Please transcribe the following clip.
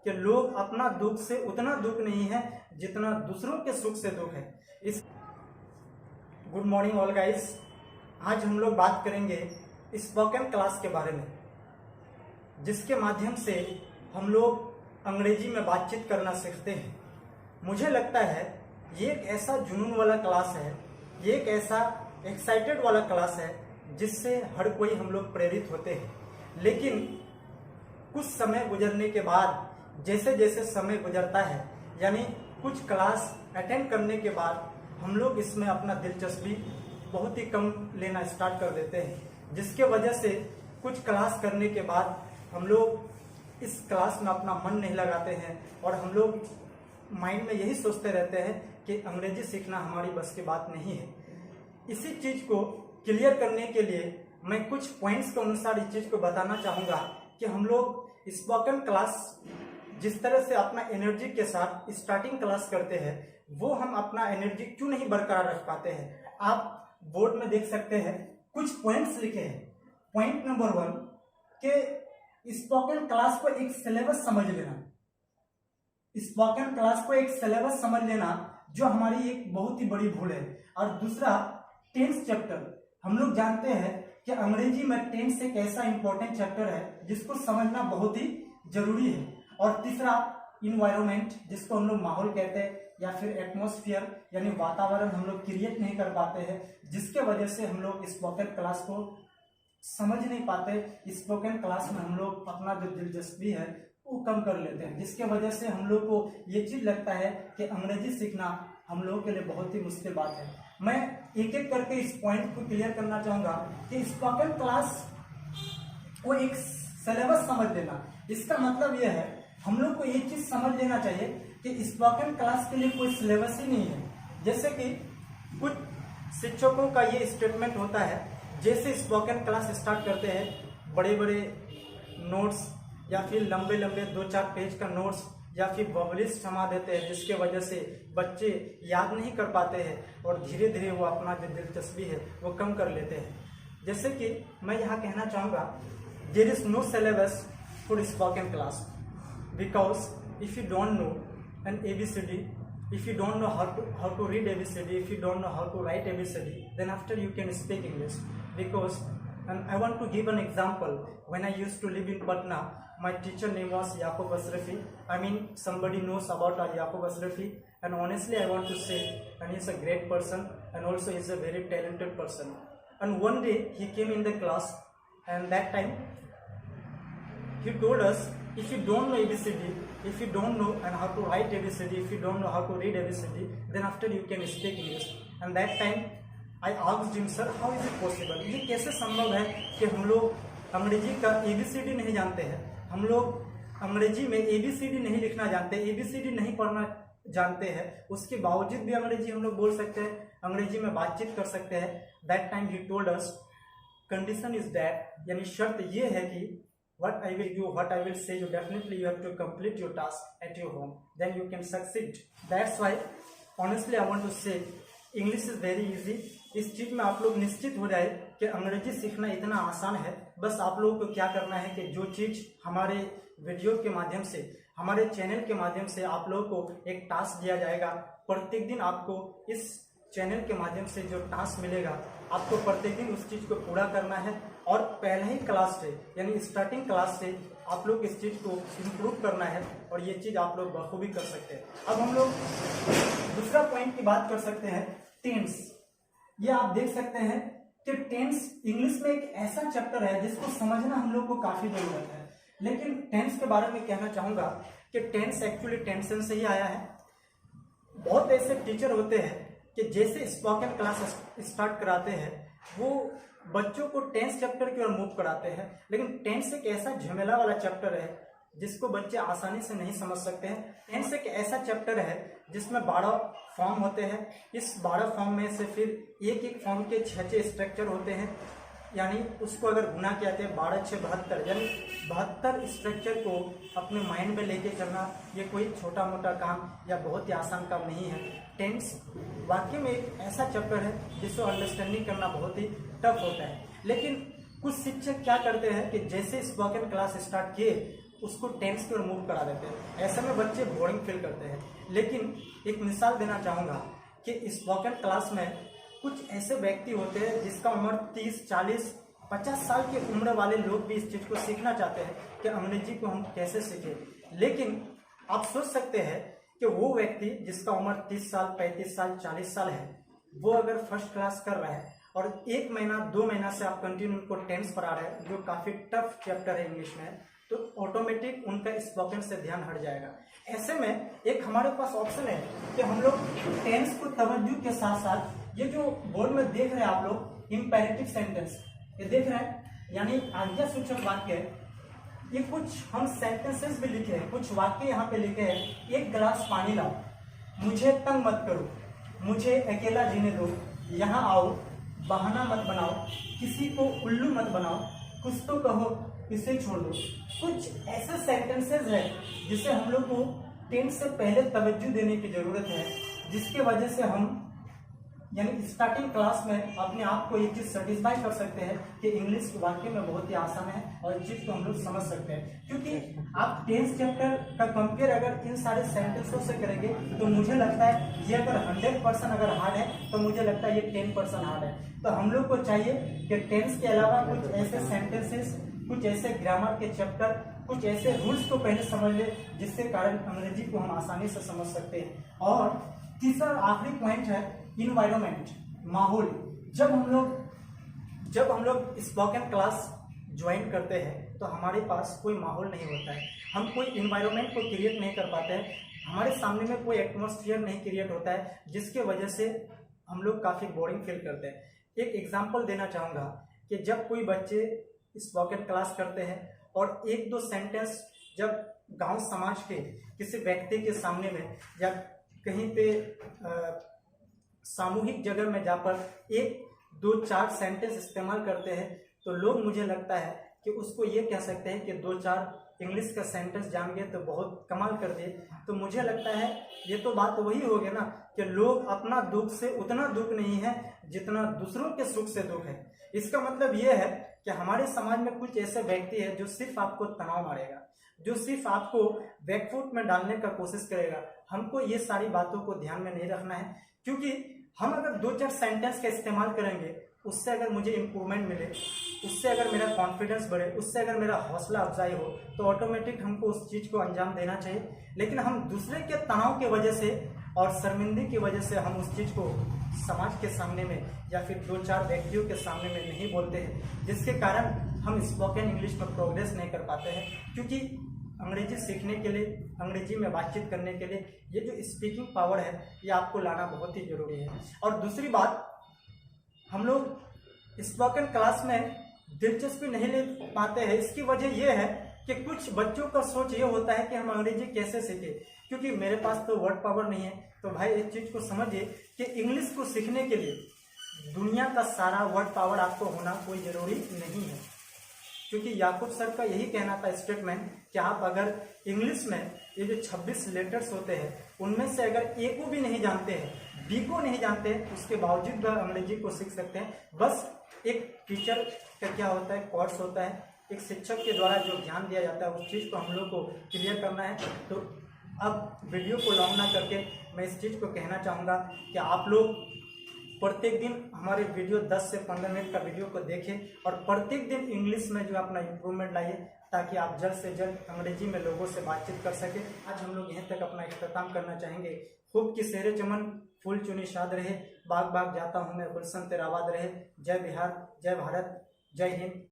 कि लोग अपना दुख से उतना दुख नहीं है जितना दूसरों के सुख से दुख है। इस गुड मॉर्निंग ऑल गाइस, आज हम लोग बात करेंगे स्पोकन क्लास के बारे में, जिसके माध्यम से हम लोग अंग्रेजी में बातचीत करना सीखते हैं। मुझे लगता है ये एक ऐसा जुनून वाला क्लास है, ये एक ऐसा एक्साइटेड वाला क्लास है जिससे हर कोई हम लोग प्रेरित होते हैं। लेकिन कुछ समय गुजरने के बाद, जैसे जैसे समय गुजरता है, यानी कुछ क्लास अटेंड करने के बाद हम लोग इसमें अपना दिलचस्पी बहुत ही कम लेना स्टार्ट कर देते हैं, जिसके वजह से कुछ क्लास करने के बाद हम लोग इस क्लास में अपना मन नहीं लगाते हैं और हम लोग माइंड में यही सोचते रहते हैं कि अंग्रेजी सीखना हमारी बस की बात नहीं है। इसी चीज़ को क्लियर करने के लिए मैं कुछ पॉइंट्स के अनुसार इस चीज़ को बताना चाहूँगा कि हम लोग स्पोकन क्लास जिस तरह से अपना एनर्जी के साथ स्टार्टिंग क्लास करते हैं, वो हम अपना एनर्जी क्यों नहीं बरकरार रख पाते हैं। आप बोर्ड में देख सकते हैं, कुछ पॉइंट्स लिखे हैं। पॉइंट नंबर 1 कि स्पोकन क्लास को एक सिलेबस समझ लेना। स्पोकन क्लास को एक सिलेबस समझ लेना जो हमारी एक बहुत ही बड़ी भूल है। और दूसरा, टेंस चैप्टर। हम लोग जानते हैं कि अंग्रेजी में टेंस एक ऐसा इंपॉर्टेंट चैप्टर है जिसको समझना बहुत ही जरूरी है। और तीसरा, इन्वायरमेंट, जिसको हम लोग माहौल कहते हैं या फिर एटमॉस्फेयर, यानी वातावरण हम लोग क्रिएट नहीं कर पाते हैं, जिसके वजह से हम लोग स्पोकन क्लास को समझ नहीं पाते। स्पोकन क्लास में हम लोग अपना जो दिलचस्पी है वो कम कर लेते हैं, जिसके वजह से हम लोग को ये चीज लगता है कि अंग्रेजी सीखना हम लोगों के लिए बहुत ही मुश्किल बात है। मैं एक एक करके इस पॉइंट को क्लियर करना चाहूंगा कि स्पोकन क्लास को एक सिलेबस समझ लेना, इसका मतलब यह है हम लोग को ये चीज समझ लेना चाहिए कि स्पोकन क्लास के लिए कोई सिलेबस ही नहीं है। जैसे कि कुछ शिक्षकों का ये स्टेटमेंट होता है, जैसे स्पोकन क्लास स्टार्ट करते हैं बड़े बड़े नोट्स या फिर लंबे लंबे 2-4 पेज का नोट्स या फिर बबलिस्ट थमा देते हैं, जिसके वजह से बच्चे याद नहीं कर पाते हैं और धीरे धीरे वो अपना जो दिलचस्पी है वो कम कर लेते हैं। जैसे कि मैं यहाँ कहना चाहूँगा, there is no syllabus for spoken class because if you don't know an ABCD, if you don't know how to read ABCD, if you don't know how to write ABCD, then after you can speak English. Because and I want to give an example. When I used to live in Patna, my teacher name was Yaqub Asrafi. I mean, somebody knows about Yaqub Asrafi, and honestly I want to say, and he's a great person and also he's a very talented person. And one day he came in the class, and that time he told us, if you don't know ABCD, if you don't know and how to write ABCD, if you don't know how to read ABCD, then after you can speak English. And that time I asked him, sir, how is it possible? ये कैसे संभव है कि हम लोग अंग्रेजी का ABCD नहीं जानते हैं, हम लोग अंग्रेजी में ABCD नहीं लिखना जानते, ABCD नहीं पढ़ना जानते हैं, उसके बावजूद भी अंग्रेजी हम लोग बोल सकते हैं, अंग्रेजी में बातचीत कर सकते हैं। That time he told us, condition is that, यानी शर्त ये है कि what I will do, what I will say, you definitely you have to complete your task at your home, then you can succeed. That's why honestly I want to say English is very easy. इस चीज में आप लोग निश्चित हो जाए कि अंग्रेजी सीखना इतना आसान है। बस आप लोगों को क्या करना है कि जो चीज हमारे वीडियो के माध्यम से, हमारे चैनल के माध्यम से आप लोगों को एक टास्क दिया जाएगा, प्रत्येक दिन आपको इस चैनल के माध्यम से जो टास्क मिलेगा, आपको प्रत्येक दिन उस चीज को पूरा करना है और पहले ही क्लास से, यानी स्टार्टिंग क्लास से आप लोग इस चीज को इम्प्रूव करना है और ये चीज आप लोग बखूबी कर सकते हैं। अब हम लोग दूसरा पॉइंट की बात कर सकते हैं, टेंस। ये आप देख सकते हैं कि टेंस इंग्लिश में एक ऐसा चैप्टर है जिसको समझना हम लोग को काफी जरूरत है। लेकिन टेंस के बारे में कहना चाहूंगा कि टेंस एक्चुअली टेंशन से ही आया है। बहुत ऐसे टीचर होते हैं कि जैसे स्पोकन क्लास स्टार्ट कराते हैं वो बच्चों को टेंस चैप्टर की ओर मूव कराते हैं, लेकिन टेंस एक ऐसा झमेला वाला चैप्टर है जिसको बच्चे आसानी से नहीं समझ सकते हैं। टेंस एक ऐसा चैप्टर है जिसमें 12 फॉर्म होते हैं। इस 12 फॉर्म में से फिर एक एक फॉर्म के 6 स्ट्रक्चर होते हैं, यानी उसको अगर गुना किया जाए 12 6 72, यानी 72 स्ट्रक्चर को अपने माइंड में लेके चलना ये कोई छोटा मोटा काम या बहुत ही आसान काम नहीं है। टेंस वाकई में एक ऐसा चैप्टर है जिसको अंडरस्टैंडिंग करना बहुत ही टफ होता है। लेकिन कुछ शिक्षक क्या करते हैं कि जैसे स्पोकन क्लास स्टार्ट किए उसको टेंस की ओर मूव करा देते हैं। ऐसे में बच्चे बोरिंग फील करते हैं। लेकिन एक मिसाल देना चाहूँगा कि स्पोकन क्लास में कुछ ऐसे व्यक्ति होते हैं जिसका उम्र 30, 40, 50 साल की उम्र वाले लोग भी इस चीज़ को सीखना चाहते हैं कि अंग्रेजी को हम कैसे सीखें। लेकिन आप सोच सकते हैं कि वो व्यक्ति जिसका उम्र 30 साल, 35 साल, 40 साल है, वो अगर फर्स्ट क्लास कर रहा है और 1 महीना 2 महीना से आप कंटिन्यू उनको टेंस पढ़ा रहे हैं, जो काफ़ी टफ चैप्टर है इंग्लिश में, तो ऑटोमेटिक उनका स्पोकन से ध्यान हट जाएगा। ऐसे में एक हमारे पास ऑप्शन है कि हम लोग टेंस को तवज्जो के साथ साथ ये जो बोर्ड में देख रहे हैं आप लोग इम्पेरेटिव सेंटेंस, ये देख रहे हैं, यानी आज्ञा सूचक वाक्य, ये कुछ हम सेंटेंसेस भी लिखे हैं, कुछ वाक्य यहाँ पे लिखे हैं। 1 गिलास पानी लाओ, मुझे तंग मत करो, मुझे अकेला जीने दो, यहाँ आओ, बहाना मत बनाओ, किसी को उल्लू मत बनाओ, कुछ तो कहो, इसे छोड़ दो। कुछ ऐसे सेंटेंसेस हैं जिसे हम लोग को टेंस से पहले तवज्जो देने की जरूरत है, जिसके वजह से हम यानी स्टार्टिंग क्लास में अपने आप को ये चीज़ सेटिस्फाई कर सकते हैं कि इंग्लिश वाकई में बहुत ही आसान है और इस चीज़ को हम लोग समझ सकते हैं। क्योंकि आप टेंस चैप्टर का कंपेयर अगर इन सारे सेंटेंसों से करेंगे तो मुझे लगता है ये अगर 100% अगर हार्ड है तो मुझे लगता है ये 10% हार्ड है। तो हम लोग को चाहिए कि टेंस के अलावा कुछ ऐसे सेंटेंसेस, कुछ ऐसे ग्रामर के चैप्टर, कुछ ऐसे रूल्स को पहले समझ ले जिसके कारण अंग्रेजी को हम आसानी से समझ सकते हैं। और तीसरा आखिरी पॉइंट है इन्वायरमेंट, माहौल। जब हम लोग स्पोकन क्लास ज्वाइन करते हैं तो हमारे पास कोई माहौल नहीं होता है, हम कोई इन्वायरमेंट को क्रिएट नहीं कर पाते हैं, हमारे सामने में कोई एटमॉस्फेयर नहीं क्रिएट होता है, जिसके वजह से हम लोग काफ़ी बोरिंग फील करते हैं। एक एग्जांपल देना चाहूँगा कि जब कोई बच्चे स्पोकन क्लास करते हैं और 1-2 सेंटेंस जब गांव समाज के किसी व्यक्ति के सामने में या कहीं पे सामूहिक जगह में जाकर 1-2-4 सेंटेंस इस्तेमाल करते हैं तो लोग, मुझे लगता है कि उसको ये कह सकते हैं कि 2-4 इंग्लिश का सेंटेंस जान गए तो बहुत कमाल कर दिए। तो मुझे लगता है ये तो बात वही हो गया ना कि लोग अपना दुख से उतना दुख नहीं है जितना दूसरों के सुख से दुख है। इसका मतलब ये है कि हमारे समाज में कुछ ऐसे व्यक्ति है जो सिर्फ आपको तनाव मारेगा, जो सिर्फ आपको बैकफुट में डालने का कोशिश करेगा। हमको ये सारी बातों को ध्यान में नहीं रखना है, क्योंकि हम अगर 2-4 सेंटेंस का इस्तेमाल करेंगे, उससे अगर मुझे इम्प्रूवमेंट मिले, उससे अगर मेरा कॉन्फिडेंस बढ़े, उससे अगर मेरा हौसला अफजाई हो, तो ऑटोमेटिक हमको उस चीज़ को अंजाम देना चाहिए। लेकिन हम दूसरे के तनाव की वजह से और शर्मिंदगी की वजह से हम उस चीज़ को समाज के सामने में या फिर 2-4 व्यक्तियों के सामने में नहीं बोलते हैं, जिसके कारण हम स्पोकन इंग्लिश में प्रोग्रेस नहीं कर पाते हैं। क्योंकि अंग्रेजी सीखने के लिए, अंग्रेजी में बातचीत करने के लिए ये जो स्पीकिंग पावर है ये आपको लाना बहुत ही ज़रूरी है। और दूसरी बात, हम लोग स्पोकन क्लास में दिलचस्पी नहीं ले पाते हैं, इसकी वजह यह है कि कुछ बच्चों का सोच ये होता है कि हम अंग्रेजी कैसे सीखें, क्योंकि मेरे पास तो वर्ड पावर नहीं है। तो भाई इस चीज़ को समझिए कि इंग्लिश को सीखने के लिए दुनिया का सारा वर्ड पावर आपको होना कोई ज़रूरी नहीं है। क्योंकि याकूब सर का यही कहना था स्टेटमेंट कि आप अगर इंग्लिश में ये जो 26 लेटर्स होते हैं उनमें से अगर ए को भी नहीं जानते हैं, बी को नहीं जानते हैं, उसके बावजूद भी अंग्रेजी को सीख सकते हैं। बस एक टीचर का क्या होता है, कोर्स होता है, एक शिक्षक के द्वारा जो ज्ञान दिया जाता है उस चीज़ को हम लोग को क्लियर करना है। तो अब वीडियो को लॉन्ग ना करके मैं इस चीज़ को कहना चाहूँगा कि आप लोग प्रत्येक दिन हमारे वीडियो 10 से 15 मिनट का वीडियो को देखें और प्रत्येक दिन इंग्लिश में जो अपना इम्प्रूवमेंट लाइए, ताकि आप जल्द से जल्द अंग्रेजी में लोगों से बातचीत कर सकें। आज हम लोग यहीं तक अपना इख्तिताम करना चाहेंगे। खूब की सेरे चमन फूल चुनी शाद रहे, बाग बाग जाता हूँ मैं, गुलशन तेरा आबाद रहे। जय बिहार, जय भारत, जय हिंद।